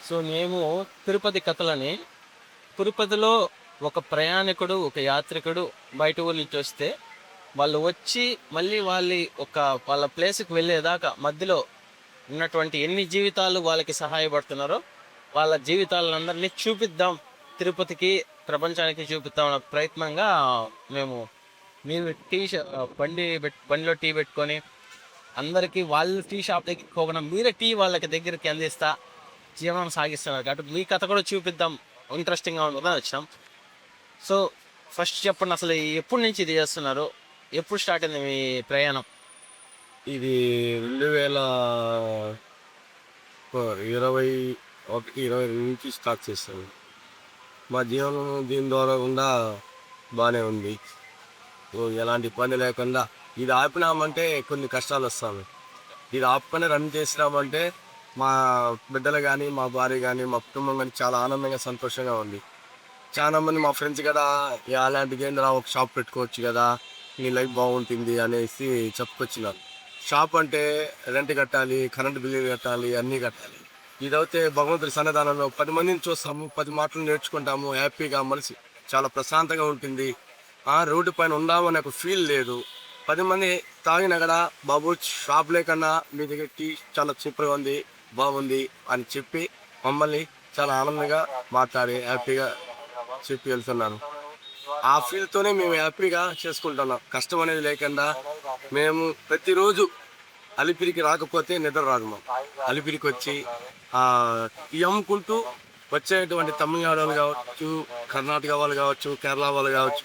So మేము తిరుపతి కథలని తిరుపతిలో ఒక ప్రయాణికుడు, ఒక యాత్రికుడు బయట ఊరు నుంచి వస్తే వాళ్ళు వచ్చి మళ్ళీ వాళ్ళ ప్లేస్కి వెళ్ళేదాకా మధ్యలో ఉన్నటువంటి ఎన్ని జీవితాలు వాళ్ళకి సహాయపడుతున్నారో వాళ్ళ జీవితాలందరినీ చూపిద్దాం, తిరుపతికి ప్రపంచానికి చూపిద్దాం అన్న ప్రయత్నంగా మేము మీరు బండిలో టీ పెట్టుకొని అందరికీ వాళ్ళు టీ షాప్ దగ్గరికి పోకుండా మీరే టీ వాళ్ళకి దగ్గరికి అందిస్తా జీవనం సాగిస్తున్నారు కాబట్టి మీ కథ కూడా చూపిద్దాం, ఇంట్రెస్టింగ్గా ఉంటుందని వచ్చాం. సో ఫస్ట్ చెప్పండి, అసలు ఎప్పటి నుంచి ఇది చేస్తున్నారు, ఎప్పుడు స్టార్ట్ అయింది మీ ప్రయాణం? ఇది 2021-22 నుంచి స్టార్ట్ చేస్తాను. మా జీవనం దీని ద్వారా కూడా బాగానే ఉంది. ఎలాంటి ఇబ్బంది లేకుండా ఇది ఆపినామంటే కొన్ని కష్టాలు వస్తాయి. ఇది ఆపుకొని రన్ చేసినామంటే మా బిడ్డలు కానీ, మా భార్య కానీ, మా కుటుంబం కానీ చాలా ఆనందంగా సంతోషంగా ఉంది. చాలా మంది మా ఫ్రెండ్స్ కదా అలాంటిది ఏంటరా ఒక షాప్ పెట్టుకోవచ్చు కదా, నీ లైఫ్ బాగుంటుంది అనేసి చెప్పుకొచ్చినారు. షాప్ అంటే రెంట్ కట్టాలి, కరెంటు బిల్లులు కట్టాలి, అన్నీ కట్టాలి. ఇదైతే భగవంతుడి సన్నిధానంలో 10 మందిని చూస్తాము, 10 మాటలు నేర్చుకుంటాము, హ్యాపీగా మనసు చాలా ప్రశాంతంగా ఉంటుంది. రోడ్డు పైన ఉందామనే ఒక ఫీల్ లేదు. 10 మంది తాగినా కదా బాబు షాప్ లేకన్నా మీ దగ్గర టీ చాలా సూపర్గా ఉంది, బాగుంది అని చెప్పి మమ్మల్ని చాలా ఆనందంగా మాట్లాడి హ్యాపీగా చెప్పి వెళ్తున్నాను. ఆ ఫీల్తోనే మేము హ్యాపీగా చేసుకుంటున్నాం. కష్టం అనేది లేకుండా మేము ప్రతిరోజు అలిపిరికి రాకపోతే నిద్ర రాదు. మాకు అలిపిరికి వచ్చి టీ అమ్ముకుంటూ వచ్చేటువంటి తమిళనాడు వాళ్ళు కావచ్చు, కర్ణాటక వాళ్ళు కావచ్చు, కేరళ వాళ్ళు కావచ్చు,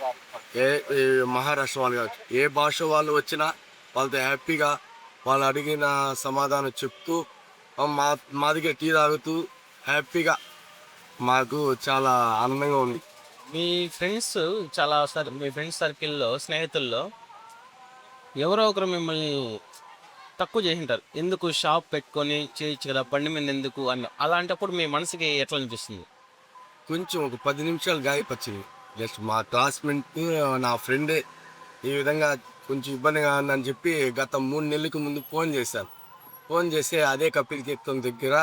మహారాష్ట్ర వాళ్ళు కావచ్చు, ఏ భాష వాళ్ళు వచ్చినా వాళ్ళతో హ్యాపీగా వాళ్ళు అడిగిన సమాధానం చెప్తూ మా దగ్గర టీ తాగుతూ హ్యాపీగా మాకు చాలా ఆనందంగా ఉంది. మీ ఫ్రెండ్స్ మీ ఫ్రెండ్స్ సర్కిల్లో, స్నేహితుల్లో ఎవరో ఒకరు మిమ్మల్ని తక్కువ చేసింటారు, ఎందుకు షాప్ పెట్టుకొని చేయొచ్చు కదా, బండి మీద ఎందుకు అని. అలాంటప్పుడు మీ మనసుకి ఎట్లా అనిపిస్తుంది? కొంచెం ఒక 10 నిమిషాలు గాయపరిచింది. జస్ట్ మా క్లాస్మేట్ నా ఫ్రెండే ఈ విధంగా కొంచెం ఇబ్బందిగా ఉందని చెప్పి గత 3 నెలలకు ముందు ఫోన్ చేశాను. ఫోన్ చేసి అదే కపిల్ తీర్థం దగ్గర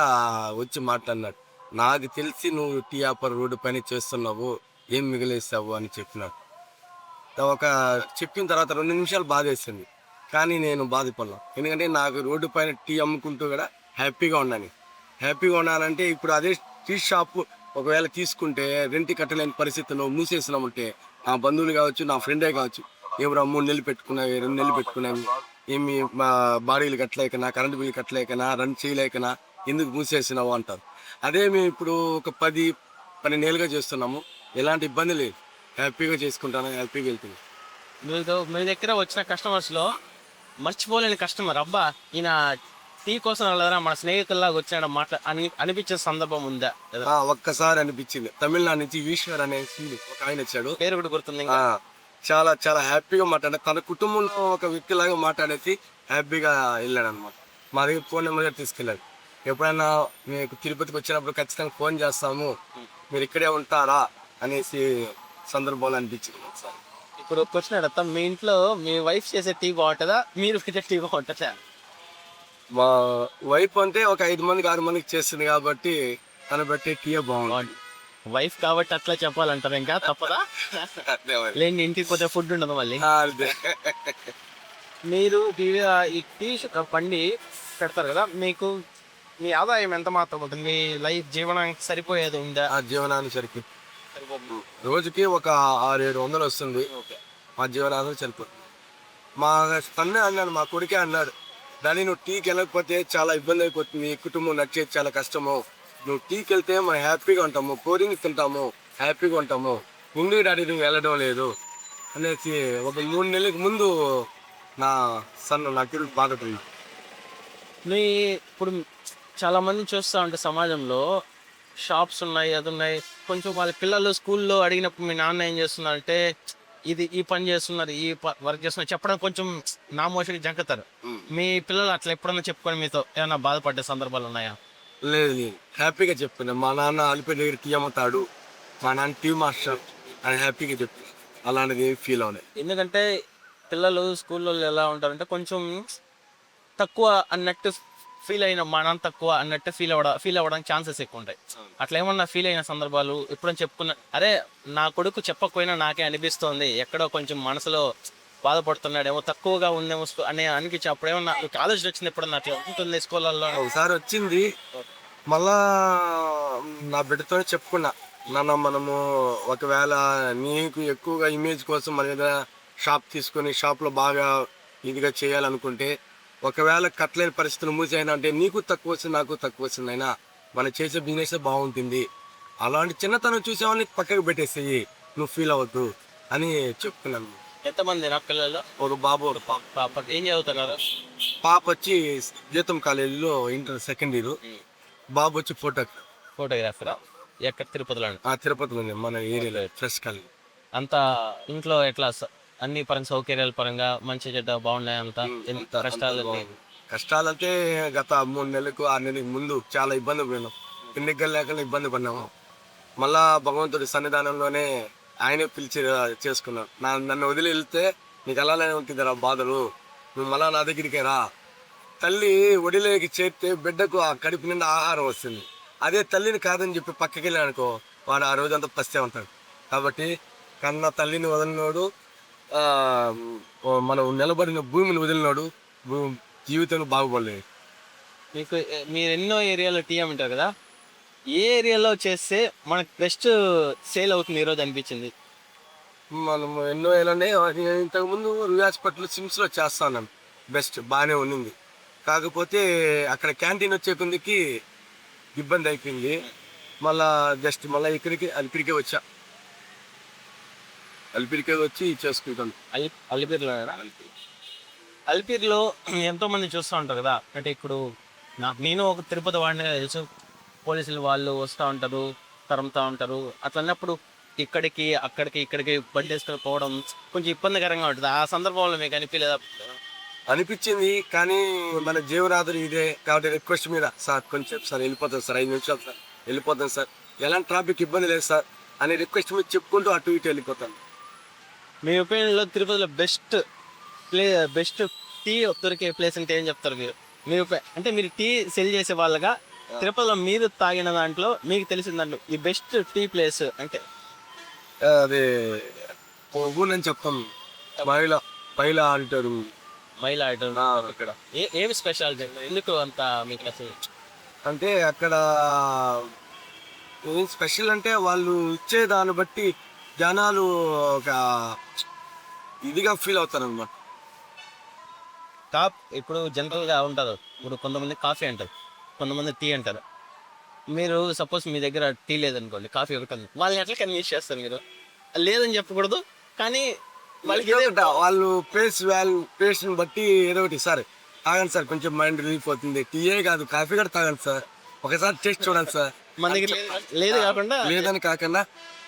వచ్చి మాట్లాడినాడు. నాకు తెలిసి నువ్వు టీ వ్యాపారం రోడ్డు పైన చేస్తున్నావు, ఏం మిగిలేస్తావు అని చెప్పినాడు. ఒక చెప్పిన తర్వాత 2 నిమిషాలు బాధేసింది, కానీ నేను బాధపడలా. ఎందుకంటే నాకు రోడ్డు పైన టీ అమ్ముకుంటూ కూడా హ్యాపీగా ఉన్నానంటే ఇప్పుడు అదే టీ షాపు ఒకవేళ తీసుకుంటే రెంట్ కట్టలేని పరిస్థితుల్లో మూసేసినామంటే నా బంధువులు కావచ్చు, నా ఫ్రెండే కావచ్చు, ఏమరా 3 నెలలు పెట్టుకున్నావి, 2 నెలలు పెట్టుకున్నాము, ఏమి మా బాడీలు కట్టలేకనా, కరెంటు బిల్లు కట్టలేకనా, రన్ చేయలేకనా, ఎందుకు మూసేసినావు అంటారు. అదే మేము ఇప్పుడు ఒక 10-12 నెలలుగా చేస్తున్నాము, ఎలాంటి ఇబ్బంది లేదు, హ్యాపీగా చేసుకుంటాను, హ్యాపీగా వెళ్తుంది. మీ దగ్గర వచ్చిన కస్టమర్స్లో మర్చిపోలేని కస్టమర్, అబ్బా ఈయన టీ కోసం వెళ్ళరా మన స్నేహితుల్లాగా వచ్చాడు మాట అనిపించే సందర్భం ఉందా? ఒక్కసారి అనిపించింది. తమిళనాడు నుంచి ఈశ్వర్ అనేసి ఒక ఆయన వచ్చాడు, పేరు కూడా గుర్తుంది. చాలా చాలా హ్యాపీగా మాట్లాడాడు. తన కుటుంబంలో ఒక వ్యక్తిలాగా మాట్లాడేసి హ్యాపీగా వెళ్ళాడు అనమాట. మా దగ్గర ఫోన్ నెంబర్ తీసుకెళ్ళాడు. ఎప్పుడైనా మీకు తిరుపతికి వచ్చినప్పుడు ఖచ్చితంగా ఫోన్ చేస్తాము, మీరు ఇక్కడే ఉంటారా అనేసి సందర్భాలు అనిపించింది. ఇప్పుడు క్వశ్చన్ అడుగుతాం, మీ ఇంట్లో మీ వైఫ్ చేసే టీ బాగుంటుందా, మీరు పెట్టే టీ బాగుంటుందా? మా వైఫ్ అంటే ఒక 5 మందికి 6 మందికి చేస్తుంది కాబట్టి తను పెట్టే టీ బాగుంది. వైఫ్ కాబట్టి అట్లా చెప్పాలంటారు, ఇంకా తప్పదా? లేని ఇంటికి పోతే ఫుడ్ ఉండదు మళ్ళీ. మీరు ఈ టీ బండి పెడతారు కదా, మీకు మీ ఆదాయం ఎంత మాత్రం ఉంటుంది? మీ లైఫ్ జీవనానికి సరిపోయేది ఉందా? జీవనానికి రోజుకి ఒక 600-700 వస్తుంది. మా జీవనానికి సరిపోతుంది. మా తన్నే అన్నాడు, మా కొడుకే అన్నాడు, దాన్ని నువ్వు టీకి వెళ్ళకపోతే చాలా ఇబ్బంది అయిపోతుంది, కుటుంబం నడిచేది చాలా కష్టము, నువ్వు టీకి వెళ్తే మనం హ్యాపీగా ఉంటాము, కూలింగ్ తింటాము, హ్యాపీగా ఉంటాము, ముందు డాడీ నువ్వు వెళ్ళడం లేదు అనేసి ఒక 3 నెలలకు ముందు నా కిరుడు బాగుంటుంది. ఇప్పుడు చాలా మంది చూస్తూ ఉంటే సమాజంలో షాప్స్ ఉన్నాయి, అది ఉన్నాయి, కొంచెం వాళ్ళ పిల్లలు స్కూల్లో అడిగినప్పుడు మీ నాన్న ఏం చేస్తున్నారంటే ఈ పని చేస్తున్నారు, వర్క్ చేస్తున్నారు చెప్పడం కొంచెం నామోషికి జంకుతారు. మీ పిల్లలు అట్లా ఎప్పుడన్నా చెప్పుకొని మీతో ఏమైనా బాధపడ్డే సందర్భాలు ఉన్నాయా? లేదు, హ్యాపీగా చెప్తున్నా. మా నాన్న అలిపి దగ్గర టీ అమ్ముతాడు, మా నాన్న టీ మాస్టర్ అని హ్యాపీగా చెప్తున్నా. అలాంటిది ఫీల్ అవునాయి. ఎందుకంటే పిల్లలు స్కూల్లో ఎలా ఉంటారంటే కొంచెం తక్కువ అన్నట్టు ఫీల్ అయిన మనం తక్కువ అన్నట్టు ఫీల్ అవ్వడానికి ఛాన్సెస్ ఎక్కువ ఉంటాయి. అట్లా ఏమన్నా ఫీల్ అయిన సందర్భాలు ఎప్పుడైనా చెప్పుకున్నా, అరే నా కొడుకు చెప్పకపోయినా నాకే అనిపిస్తోంది, ఎక్కడో కొంచెం మనసులో బాధపడుతున్నాడేమో, తక్కువగా ఉందేమో అనే అనిపించి అప్పుడేమన్నా మీకు ఆలోచన వచ్చింది ఎప్పుడన్నా అట్లా ఉంటుంది స్కూళ్ళల్లో? ఒకసారి వచ్చింది. మళ్ళా నా బిడ్డతోనే చెప్పుకున్నా, నాన్న మనము ఒకవేళ నీకు ఎక్కువగా ఇమేజ్ కోసం మన ఏదైనా షాప్ తీసుకొని షాప్లో బాగా ఇదిగా చేయాలనుకుంటే, ఒకవేళ కట్టలేని పరిస్థితులు మూసైనా అంటే నీకు తక్కువ వచ్చింది నాకు తక్కువ వచ్చింది అయినా మనం చేసే బిజినెస్ బాగుంటుంది, అలాంటి చిన్నతనం చూసేవాళ్ళని పక్కకు పెట్టేసేయి, నువ్వు ఫీల్ అవ్వద్దు అని చెప్పుకున్నాను. ఎంతమంది నా పిల్లలు? ఒక బాబు ఒక పాప. పాప ఏం చదువుతున్నారు? పాప వచ్చి గీతం కాలేజీలో ఇంటర్ సెకండ్ ఇయర్, బాబు వచ్చి ఫోటోగ్రాఫర్. ఎక్కడ? తిరుపతిలో? తిరుపతిలో మన ఏరియాలో ఫ్రెష్ కాలేజ్. అంతా ఇంట్లో ఎట్లా అన్ని పరంగా సౌకర్యాల పరంగా మంచి చెడ్డ బాగున్నాయి అంతా? కష్టాలు? కష్టాలంటే గత 3 నెలలకు 6 నెలలకు ముందు చాలా ఇబ్బంది పడినాం, తిండికి లేకుండా ఇబ్బంది పడినాము. మళ్ళా భగవంతుడి సన్నిధానంలోనే ఆయనే పిలిచి చేసుకున్నాను. నన్ను వదిలి వెళ్తే నీకు అలానే ఉంటుంది రా బాధలు, నువ్వు మళ్ళా నా దగ్గరికి రా. తల్లి ఒడిలోకి చేరితే బిడ్డకు ఆ కడుపు నిండా ఆహారం వస్తుంది. అదే తల్లిని కాదని చెప్పి పక్కకి వెళ్ళానుకో, వాడు ఆ రోజంతా పస్తే ఉంటాడు. కాబట్టి కన్న తల్లిని వదిలినోడు, మనం నిలబడిన భూమిని వదిలినాడు, జీవితంలో బాగుపడలేదు. మీరు ఎన్నో ఏరియాలో టీ అమ్ముంటారు కదా, ఏ ఏరియాలో చేస్తే మనకు బెస్ట్ సేల్ అవుతుంది ఈరోజు అనిపించింది? మనం ఎన్నో ఏళ్ళనే ఇంతకుముందు హాస్పిటల్ సిమ్స్లో చేస్తాను, బెస్ట్ బాగానే ఉన్నింది. కాకపోతే అక్కడ క్యాంటీన్ వచ్చే కొందికి ఇబ్బంది అయిపోయింది. మళ్ళా జస్ట్ మళ్ళీ అలిపిరికే వచ్చి చేసుకుంటాను. అలిపిరిలో ఎంతో మంది చూస్తూ ఉంటారు కదా, అంటే ఇప్పుడు నేను ఒక తిరుపతి వాడిని తెలుసు, పోలీసులు వాళ్ళు వస్తూ ఉంటారు, తరుముతూ ఉంటారు. అట్లా అన్నప్పుడు ఇక్కడికి బండి వేసుకొని పోవడం కొంచెం ఇబ్బందికరంగా ఉంటుంది. ఆ సందర్భంలో మీకు అనిపించలేదా? అనిపించింది, కానీ మన జీవనాథుడు ఇదే కాబట్టి రిక్వెస్ట్ మీద, సార్ కొంచెం సార్ వెళ్ళిపోతాను సార్, 5 నిమిషాలు సార్ వెళ్ళిపోతాను సార్, ఎలాంటి ట్రాఫిక్ ఇబ్బంది లేదు సార్ అనే రిక్వెస్ట్ మీద చెప్పుకుంటూ అటు ఇటు వెళ్ళిపోతాను. మీ ఒపీనియన్లో తిరుపతిలో బెస్ట్ టీ దొరికే ప్లేస్ అంటే ఏం చెప్తారు మీరు? అంటే మీరు టీ సెల్ చేసే వాళ్ళగా తిరుపతిలో మీరు తాగిన దాంట్లో మీకు తెలిసిన దాంట్లో ఈ బెస్ట్ టీ ప్లేస్ అంటే? అదే నేను చెప్తాను, పైలా అంటారు. మైలా ఐటమ్ ఇక్కడ ఏమి స్పెషాలిటీ? ఎందుకు అంత మీకు అసలు? అంటే అక్కడ ఏం స్పెషల్ అంటే వాళ్ళు ఇచ్చే దాన్ని బట్టి జనాలు ఒక ఇదిగా ఫీల్ అవుతారు అనమాట. ఇప్పుడు జనరల్గా ఉంటారు, ఇప్పుడు కొంతమంది కాఫీ అంటారు, కొంతమంది టీ అంటారు. మీరు సపోజ్ మీ దగ్గర టీ లేదనుకోండి, కాఫీ ఒకటి, వాళ్ళని ఎట్లా కన్విన్స్ చేస్తారు మీరు? లేదని చెప్పకూడదు, కానీ వాళ్ళకి వాళ్ళు పేస్ని బట్టి ఏదో ఒకటి, సార్ తాగండి సార్ కొంచెం మైండ్ రిలీఫ్ అవుతుంది, టీయే కాదు కాఫీ కూడా తాగండి సార్, ఒకసారి టేస్ట్ చూడండి సార్, మన దగ్గర లేదని కాకుండా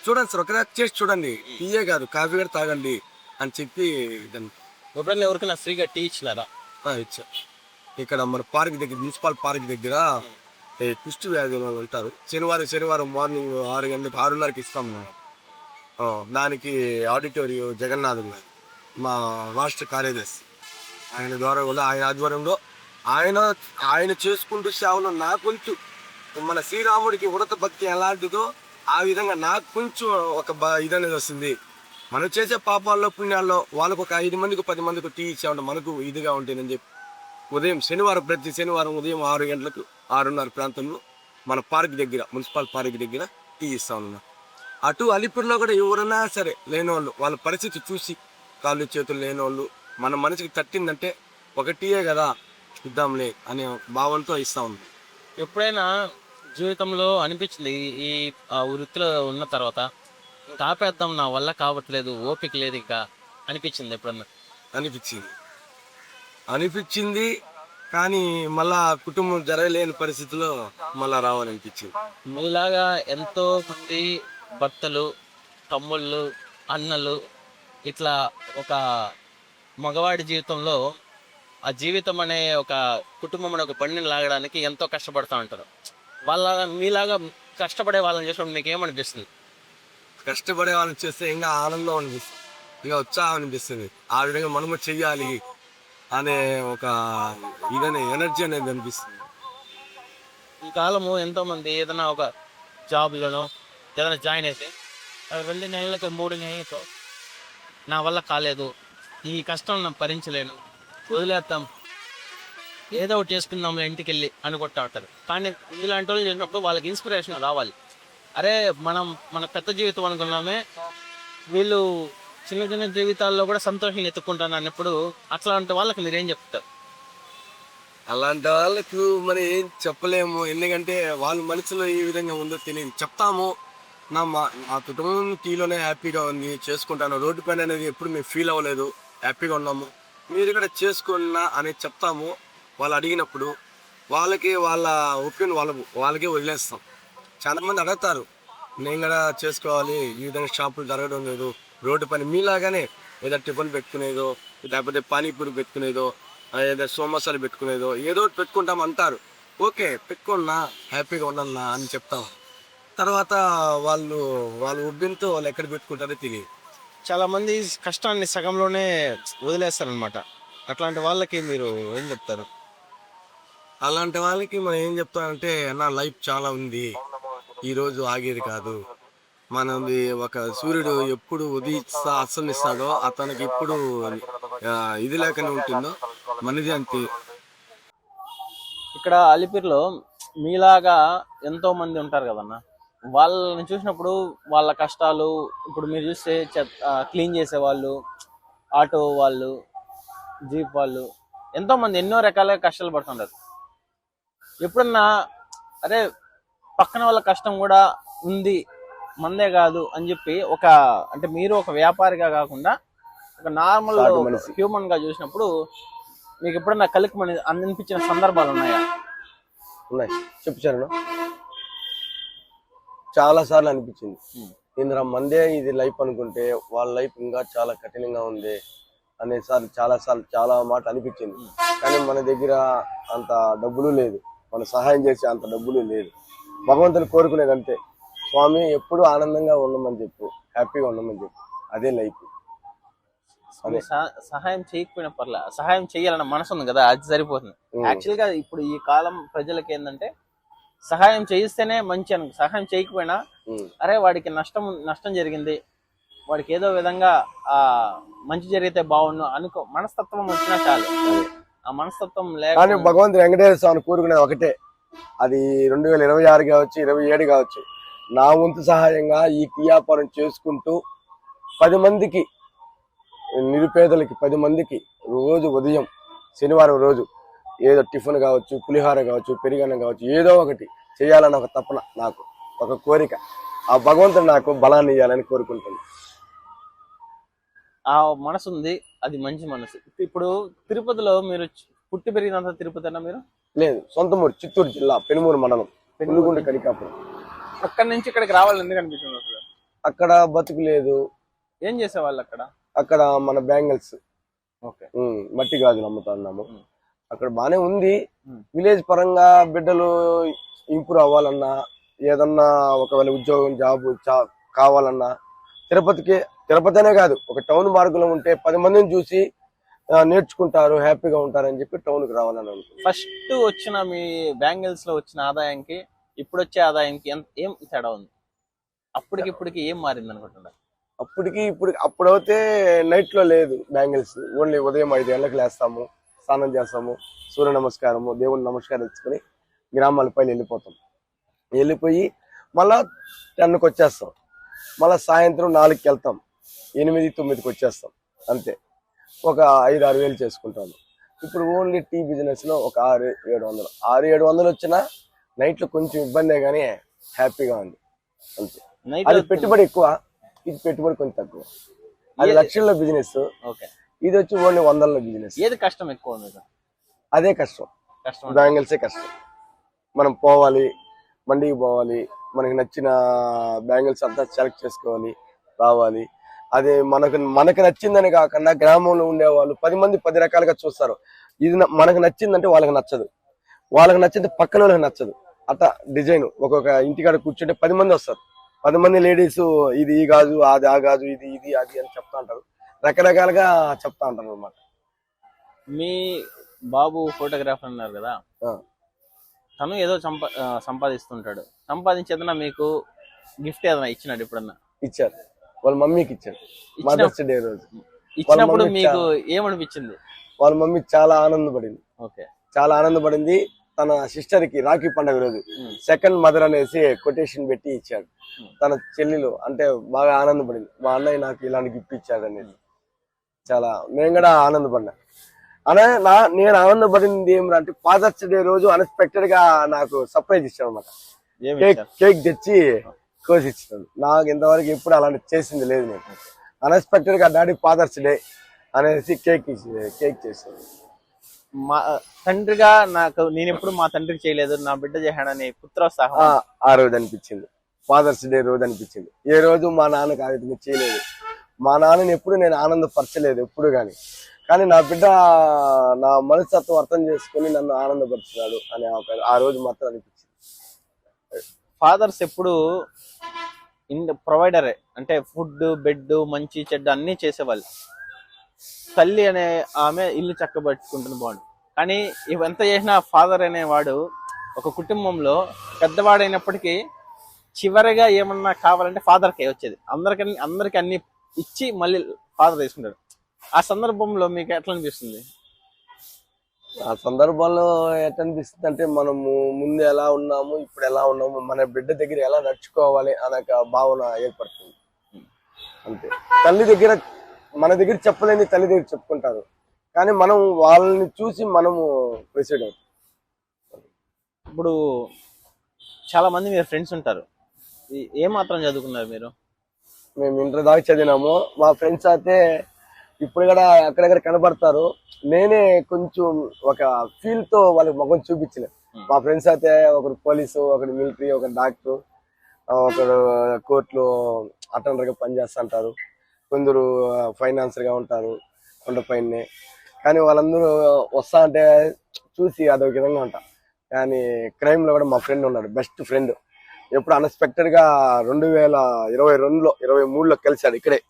చూడండి సార్, ఒకసారి టేస్ట్ చూడండి, టీయే కాదు కాఫీ కూడా తాగండి అని చెప్పి ఎప్పుడైనా ఎవరికైనా ఫ్రీగా టీ ఇచ్చినారా? ఇచ్చా. ఇక్కడ మన పార్క్ దగ్గర, మున్సిపల్ పార్క్ దగ్గర కుష్టి వ్యాధి ఉంటారు, శనివారం మార్నింగ్ 6 గంటలకు 6:30కి ఇస్తాం. దానికి ఆడిటోరియం జగన్నాథ్ మా రాష్ట్ర కార్యదర్శి, ఆయన ద్వారా కూడా ఆయన ఆధ్వర్యంలో ఆయన చేసుకుంటూ సేవలో నాకు కొంచెం మన శ్రీరాముడికి ఉడత భక్తి ఎలాంటిదో ఆ విధంగా నాకు కొంచెం ఒక ఇదనేది వస్తుంది. మనం చేసే పాపాల్లో పుణ్యాల్లో వాళ్ళకు ఒక 5 మందికి 10 మందికి టీ ఇచ్చామంటే మనకు ఇదిగా ఉంటుందని చెప్పి ప్రతి శనివారం ఉదయం 6 గంటలకు 6:30 ప్రాంతంలో మన పార్క్ దగ్గర, మున్సిపల్ పార్క్ దగ్గర టీ ఇస్తా ఉన్నా. అటు అలిపిరిలో కూడా ఎవరైనా సరే లేనివాళ్ళు వాళ్ళ పరిస్థితి చూసి, కాళ్ళు చేతులు లేనివాళ్ళు మన మనసుకి తట్టిందంటే ఒక టీయే కదా ఇద్దాంలే అనే భావంతో ఇస్తా ఉంది. ఎప్పుడైనా జీవితంలో అనిపించింది ఈ వృత్తిలో ఉన్న తర్వాత తాపేద్దాం, నా వల్ల కావట్లేదు, ఓపిక లేదు ఇంకా అనిపించింది ఎప్పుడన్నా? అనిపించింది కానీ మళ్ళా కుటుంబం జరగలేని పరిస్థితిలో మళ్ళా రావాలనిపించింది. మీలాగా ఎంతో మంది భర్తలు, తమ్ముళ్ళు, అన్నలు ఇట్లా ఒక మగవాడి జీవితంలో ఆ జీవితం అనే ఒక కుటుంబం అనే ఒక బండిని లాగడానికి ఎంతో కష్టపడుతూ ఉంటారు. మీలాగా కష్టపడే వాళ్ళని చేసినప్పుడు మీకు ఏమనిపిస్తుంది? కష్టపడే వాళ్ళని చేస్తే ఇంకా ఆనందం అనిపిస్తుంది, ఇంకా ఉత్సాహం అనిపిస్తుంది. ఆ విధంగా మనము చెయ్యాలి అనే ఒక ఎనర్జీ అనేది అనిపిస్తుంది. కాలము ఎంతో మంది ఏదైనా ఒక జాబ్లోనో ఏదైనా జాయిన్ అయితే 2 నెలలకు 3 నెలలకు నా వల్ల కాలేదు, ఈ కష్టం నేను భరించలేను, వదిలేస్తాం, ఏదో ఒకటి చేసుకుందాం ఇంటికి వెళ్ళి అనుకుంటా ఉంటారు. కానీ ఇలాంటి వాళ్ళు చేసినప్పుడు వాళ్ళకి ఇన్స్పిరేషన్ రావాలి. అరే మన పెద్ద జీవితం అనుకున్నామే, వీళ్ళు చిన్న చిన్న జీవితాల్లో కూడా సంతోషం ఎత్తుకుంటాను అన్నప్పుడు అట్లాంటి వాళ్ళకి మీరేం చెప్తారు? అలాంటి వాళ్ళకు మరి ఏం చెప్పలేము, ఎందుకంటే వాళ్ళ మనసులో ఏ విధంగా ఉందో తెలియదు. చెప్తాము, మా కుటుంబం టీలోనే హ్యాపీగా ఉంది, చేసుకుంటాను, రోడ్డు పైన అనేది ఎప్పుడు మేము ఫీల్ అవ్వలేదు, హ్యాపీగా ఉన్నాము, మీరు కూడా చేసుకున్నా అనేది చెప్తాము. వాళ్ళు అడిగినప్పుడు వాళ్ళకి వాళ్ళ ఒపీనియన్ వాళ్ళకే వదిలేస్తాం. చాలా మంది అడుగుతారు, నేను కూడా చేసుకోవాలి, ఈ విధంగా షాపులు జరగడం లేదు, రోడ్డు పని మీలాగానే ఏదో టిఫిన్ పెట్టుకునేదో, లేకపోతే పానీపూరి పెట్టుకునేదో, ఏదో సమోసాలు పెట్టుకునేదో, ఏదో ఒకటి పెట్టుకుంటాం అంటారు. ఓకే, పెట్టుకున్నా, హ్యాపీగా ఉండన్నా అని చెప్తాం. తర్వాత వాళ్ళ ఉబ్బింతో వాళ్ళు ఎక్కడ పెట్టుకుంటారో తెలియదు. చాలా మంది కష్టాన్ని సగంలోనే వదిలేస్తారనమాట. అట్లాంటి వాళ్ళకి మీరు ఏం చెప్తారు? అలాంటి వాళ్ళకి మనం ఏం చెప్తామంటే, నా లైఫ్ చాలా ఉంది, ఈరోజు ఆగేది కాదు, మనది ఒక సూర్యుడు ఎప్పుడు అస్తమిస్తాడో అతనికి ఎప్పుడు ఇది లేకనే ఉంటుందో మనది అంతే. ఇక్కడ అలిపిరిలో మీలాగా ఎంతో మంది ఉంటారు కదన్న, వాళ్ళని చూసినప్పుడు వాళ్ళ కష్టాలు, ఇప్పుడు మీరు చూస్తే క్లీన్ చేసేవాళ్ళు, ఆటో వాళ్ళు, జీప్ వాళ్ళు, ఎంతో మంది ఎన్నో రకాలుగా కష్టాలు పడుతుంటారు. ఎప్పుడన్నా అరే పక్కన వాళ్ళ కష్టం కూడా ఉంది, మందే కాదు అని చెప్పి అంటే మీరు ఒక వ్యాపారిగా కాకుండా ఒక నార్మల్ హ్యూమన్ గా చూసినప్పుడు మీకు ఎప్పుడన్నా కలికి అనిపించిన సందర్భాలు ఉన్నాయా? ఉన్నాయి, చెప్పాను, చాలా సార్లు అనిపించింది. ఇందులో మందే ఇది లైఫ్ అనుకుంటే వాళ్ళ లైఫ్ ఇంకా చాలా కఠినంగా ఉంది అనేసారి చాలా మాట అనిపించింది. కానీ మన దగ్గర అంత డబ్బులు లేదు, మన సహాయం చేసే అంత డబ్బులు లేదు. భగవంతుని కోరుకునేది అంతే, స్వామి ఎప్పుడు ఆనందంగా ఉండమని చెప్పు, హ్యాపీగా ఉండమని చెప్పు, అదే లైఫ్. సహాయం చేయకపోయినా పర్లే, సహాయం చేయాలన్న మనసు ఉంది కదా, అది సరిపోతుంది. యాక్చువల్ గా ఇప్పుడు ఈ కాలం ప్రజలకి ఏంటంటే సహాయం చేయిస్తేనే మంచి అనుకో, సహాయం చేయకపోయినా అరే వాడికి నష్టం జరిగింది, వాడికి ఏదో విధంగా మంచి జరిగితే బాగుండు అనుకో మనస్తత్వం వచ్చినా చాలు. ఆ మనస్తత్వం లేక భగవంతుడు వెంకటేశ్వర స్వామి కోరుకునేది ఒకటే, అది 2026 కావచ్చు, 27 కావచ్చు, నా వంతు సహాయంగా ఈ వ్యాపారం చేసుకుంటూ 10 మందికి, నిరుపేదలకి 10 మందికి రోజు ఉదయం శనివారం రోజు ఏదో టిఫిన్ కావచ్చు, పులిహార కావచ్చు, పెరుగన్నం కావచ్చు, ఏదో ఒకటి చేయాలని ఒక తపన, నాకు ఒక కోరిక. ఆ భగవంతుడు నాకు బలాన్ని ఇవ్వాలని కోరుకుంటున్నాను. ఆ మనసు ఉంది, అది మంచి మనసు. ఇప్పుడు తిరుపతిలో మీరు పుట్టి పెరిగినంత తిరుపతి అన్నా మీరు? లేదు, సొంత ఊరు చిత్తూరు జిల్లా పెనుమూరు మండలం పెనుగొండ కనికాపురం. అక్కడి నుంచి ఇక్కడికి రావాలి ఎందుకు అనిపించింది అసలు? అక్కడ బతుకు లేదు. ఏం చేసేవాళ్ళు అక్కడ? అక్కడ మన బ్యాంగిల్స్, మట్టి గాజులు అమ్ముతున్నాము. అక్కడ బానే ఉంది. విలేజ్ పరంగా బిడ్డలు ఇంప్రూవ్ అవ్వాలన్నా, ఏదన్నా ఒకవేళ ఉద్యోగం జాబ్ కావాలన్నా తిరుపతి అనే కాదు, ఒక టౌన్ మార్గంలో ఉంటే 10 మందిని చూసి నేర్చుకుంటారు, హ్యాపీగా ఉంటారు అని చెప్పి టౌన్కి రావాలని అనుకుంటున్నాను. ఫస్ట్ వచ్చిన మీ బ్యాంగిల్స్ లో వచ్చిన ఆదాయానికి ఇప్పుడు వచ్చే ఆదాయానికి ఏం తేడా ఉంది? అప్పటికి ఏం మారింది అనుకుంటున్నారు? అప్పుడైతే నైట్ లో లేదు బ్యాంగిల్స్, ఓన్లీ ఉదయం 5 గంటలకు లేస్తాము, స్నానం చేస్తాము, సూర్య నమస్కారము, దేవుని నమస్కారం ఇచ్చుకొని గ్రామాల పైన వెళ్ళిపోయి మళ్ళా 10కి వచ్చేస్తాం, మళ్ళా సాయంత్రం 4కి వెళ్తాం, 8-9కి వచ్చేస్తాం, అంతే. ఒక 5-6 వేలు చేసుకుంటాము. ఇప్పుడు ఓన్లీ టీ బిజినెస్ లో ఒక 600-700 వచ్చినా నైట్లో కొంచెం ఇబ్బందే కానీ హ్యాపీగా ఉంది, అంతే. అది పెట్టుబడి ఎక్కువ, ఇది పెట్టుబడి కొంచెం తక్కువ. అది లక్షల్లో బిజినెస్, ఇది వచ్చి ఓన్లీ 100లో బిజినెస్. ఏది కష్టం ఎక్కువ? అదే కష్టం, బ్యాంగిల్సే కష్టం. మనం పోవాలి, మండికి పోవాలి, మనకి నచ్చిన బ్యాంగిల్స్ అంతా సెలెక్ట్ చేసుకోవాలి, రావాలి. అదే మనకు నచ్చిందని కాకుండా గ్రామంలో ఉండేవాళ్ళు 10 మంది 10 రకాలుగా చూస్తారు. ఇది మనకు నచ్చిందంటే వాళ్ళకి నచ్చదు, వాళ్ళకి నచ్చింది పక్కన వాళ్ళకి నచ్చదు. అట్లా డిజైన్ ఒక్కొక్క ఇంటికాడ కూర్చుంటే 10 మంది వస్తారు, 10 మంది లేడీస్ ఇది ఈ గాజు, అది ఆ గాజు, ఇది అది అని చెప్తా ఉంటారు, రకరకాలుగా చెప్తా ఉంటారు అన్నమాట. మీ బాబు ఫోటోగ్రాఫర్ అన్నారు కదా, తను ఏదో సంపాదిస్తుంటాడు. సంపాదించేదన్నా మీకు గిఫ్ట్ ఏదైనా ఇచ్చినాడు ఎప్పుడన్నా? ఇచ్చారు, వాళ్ళ మమ్మీకి ఇచ్చారు మదర్స్ డే రోజు. ఇచ్చినప్పుడు మీకు ఏమనిపించింది? వాళ్ళ మమ్మీ చాలా ఆనందపడింది. ఓకే. చాలా ఆనందపడింది. తన సిస్టర్ కి రాఖీ పండుగ రోజు సెకండ్ మదర్ అనేసి కొటేషన్ పెట్టి ఇచ్చాడు. తన చెల్లెలు అంటే బాగా ఆనందపడింది, మా అన్నయ్య నాకు ఇలాంటి గిఫ్ట్ ఇచ్చాడు అనేది. చాలా నేను కూడా ఆనందపడినా. అనే నేను ఆనందపడింది ఏమంటే ఫాదర్స్ డే రోజు అన్ఎక్స్పెక్టెడ్ గా నాకు సర్ప్రైజ్ ఇచ్చాడు అనమాట. కేక్ తెచ్చి కోసి ఇచ్చినాడు. నాకు ఇంతవరకు ఎప్పుడు అలాంటి చేసింది లేదు. నేను అన్ఎక్స్పెక్టెడ్ గా డాడీ ఫాదర్స్ డే అనేసి కేక్ చేశాడు. మా తండ్రిగా నేను ఎప్పుడు మా తండ్రికి చేయలేదు, నా బిడ్డ చేశాడని పుత్రోత్సాహం ఆ రోజు అనిపించింది. ఫాదర్స్ డే రోజు అనిపించింది. ఏ రోజు మా నాన్నకి ఆ విధంగా చేయలేదు. మా నాన్నని ఎప్పుడు నేను ఆనందపరచలేదు ఎప్పుడు కానీ నా బిడ్డ నా మనస్తత్వం అర్థం చేసుకుని నన్ను ఆనందపరిచినాడు అని ఆ రోజు మాత్రం అనిపించింది. ఫాదర్స్ ఎప్పుడు ప్రొవైడరే, అంటే ఫుడ్, బెడ్, మంచి చెడ్డ అన్ని చేసేవాళ్ళు. తల్లి అనే ఆమె ఇల్లు చక్కబెట్టుకుంటుంది బాగుంది. కానీ ఇవంత చేసిన ఫాదర్ అనేవాడు ఒక కుటుంబంలో పెద్దవాడైనప్పటికీ చివరిగా ఏమన్నా కావాలంటే ఫాదర్కే వచ్చేది. అందరికి అన్ని ఇచ్చి మళ్ళీ ఫాదర్ తీసుకుంటాడు. ఆ సందర్భంలో మీకు ఎట్లా అనిపిస్తుంది? ఆ సందర్భంలో ఎట్లా అనిపిస్తుంది అంటే మనము ముందు ఎలా ఉన్నాము, ఇప్పుడు ఎలా ఉన్నాము, మన బిడ్డ దగ్గర ఎలా నడుచుకోవాలి అనే భావన ఏర్పడుతుంది అంతే. తల్లి దగ్గర మన దగ్గర చెప్పలేని తల్లి దగ్గర చెప్పుకుంటారు, కానీ మనం వాళ్ళని చూసి మనము ప్రెసిడ్ అవుతాం. ఇప్పుడు చాలా మంది మీరు ఫ్రెండ్స్ ఉంటారు, ఏ మాత్రం చదువుకున్నారు మీరు? మేము ఇంటర్ దాకా చదివినాము. మా ఫ్రెండ్స్ అయితే ఇప్పుడు కూడా అక్కడక్కడ కనబడతారు. నేనే కొంచెం ఒక ఫీల్ తో వాళ్ళకి ముఖం చూపించిన. మా ఫ్రెండ్స్ అయితే ఒకరు పోలీసు, ఒకరు మిలిటరీ, ఒకరు డాక్టర్, ఒకరు కోర్టులో అటెండర్ గా పనిచేస్తుంటారు, కొందరు ఫైనాన్సర్ గా ఉంటారు కొండపైనే. కానీ వాళ్ళందరూ వస్తా అంటే చూసి అదొక విధంగా ఉంటా. కానీ క్రైమ్ లో కూడా మా ఫ్రెండ్ ఉన్నాడు, బెస్ట్ ఫ్రెండ్. ఎప్పుడు అన్ఎక్స్పెక్టెడ్ గా 2022లో 23లో కలిశాడు ఇక్కడే.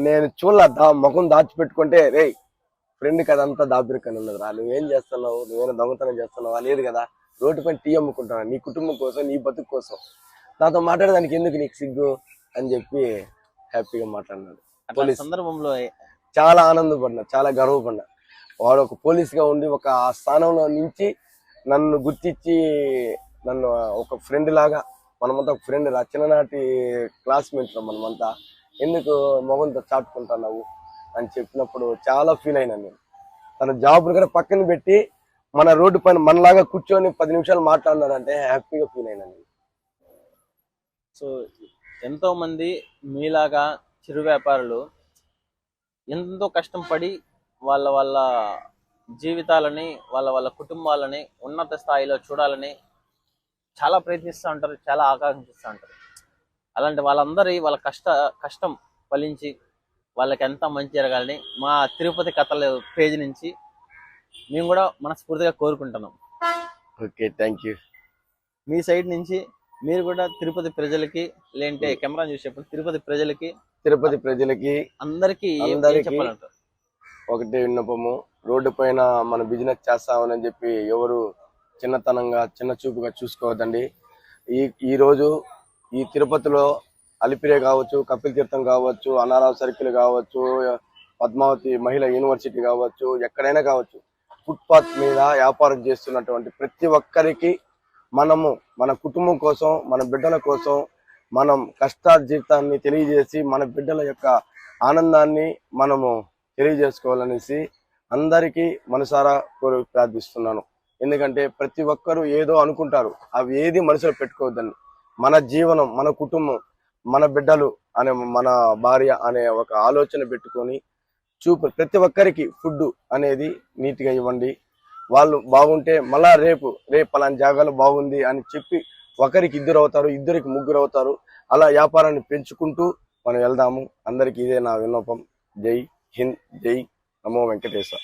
నేను చూడలే, ముఖం దాచిపెట్టుకుంటే రే ఫ్రెండ్ కదంతా దాపిరికని ఉన్నది రా, నువ్వేం చేస్తున్నావు, నువ్వేనా దొంగతనం చేస్తున్నావా? లేదు కదా, రోడ్డు పైన టీ అమ్ముకుంటున్నా నీ కుటుంబం కోసం, నీ బతుకు కోసం, నాతో మాట్లాడడానికి ఎందుకు నీకు సిగ్గు అని చెప్పి హ్యాపీగా మాట్లాడినాడు. సందర్భంలో చాలా ఆనందపడినా, చాలా గర్వపడినా. వాడు ఒక పోలీస్ గా ఉండి ఒక స్థానంలో నుంచి నన్ను గుర్తించి నన్ను ఒక ఫ్రెండ్ లాగా, మనమంతా ఒక ఫ్రెండ్ రా, చిన్ననాటి క్లాస్మేట్స్ మనమంతా, ఎందుకు మొగంతో చాటుకుంటున్నావు అని చెప్పినప్పుడు చాలా ఫీల్ అయినా నేను. తన జాబ్ కూడా పక్కన పెట్టి మన రోడ్డు పైన మనలాగా కూర్చొని 10 నిమిషాలు మాట్లాడినాడంటే హ్యాపీగా ఫీల్ అయినా నేను. సో ఎంతో మంది మీలాగా చిరు వ్యాపారులు ఎంతో కష్టం పడి వాళ్ళ జీవితాలని, వాళ్ళ కుటుంబాలని ఉన్నత స్థాయిలో చూడాలని చాలా ప్రయత్నిస్తూ ఉంటారు, చాలా ఆకాంక్షిస్తూ ఉంటారు. అలాంటి వాళ్ళ కష్టం ఫలించి వాళ్ళకి ఎంత మంచి జరగాలని మా తిరుపతి కథల పేజ్ నుంచి మేము కూడా మనస్ఫూర్తిగా కోరుకుంటున్నాం. Okay, thank you. Me side నుంచి మీరు కూడా తిరుపతి ప్రజలకి, లేదంటే కెమెరా చూసేప్పుడు తిరుపతి ప్రజలకి అందరికీ చెప్పాలంటారు? ఒకటే విన్నపము, రోడ్డు పైన మన బిజినెస్ చేస్తామని చెప్పి ఎవరు చిన్న చూపుగా చూసుకోవద్దండి. ఈ రోజు ఈ తిరుపతిలో అలిపిరే కావచ్చు, కపిల్ తీర్థం కావచ్చు, అన్నారావు సర్కిల్ కావచ్చు, పద్మావతి మహిళా యూనివర్సిటీ కావచ్చు, ఎక్కడైనా కావచ్చు, ఫుట్పాత్ మీద వ్యాపారం చేస్తున్నటువంటి ప్రతి ఒక్కరికి మనము మన కుటుంబం కోసం, మన బిడ్డల కోసం మనం కష్టార్జితాన్ని తెలియజేసి మన బిడ్డల యొక్క ఆనందాన్ని మనము తెలియజేసుకోవాలనేసి అందరికీ మనసారా ప్రార్థిస్తున్నాను. ఎందుకంటే ప్రతి ఒక్కరు ఏదో అనుకుంటారు, అవి ఏది మనసులో పెట్టుకోవద్దని. మన జీవనం, మన కుటుంబం, మన బిడ్డలు అనే, మన భార్య అనే ఒక ఆలోచన పెట్టుకొని ప్రతి ఒక్కరికి ఫుడ్ అనేది నీట్గా ఇవ్వండి. వాళ్ళు బాగుంటే మళ్ళా రేపు అలాంటి జాగాలో బాగుంది అని చెప్పి ఒకరికి 2 అవుతారు, 2కి 3 అవుతారు. అలా వ్యాపారాన్ని పెంచుకుంటూ మనం వెళ్దాము. అందరికీ ఇదే నా విన్నపం. జై హింద్, జై నమో వెంకటేశ్వర.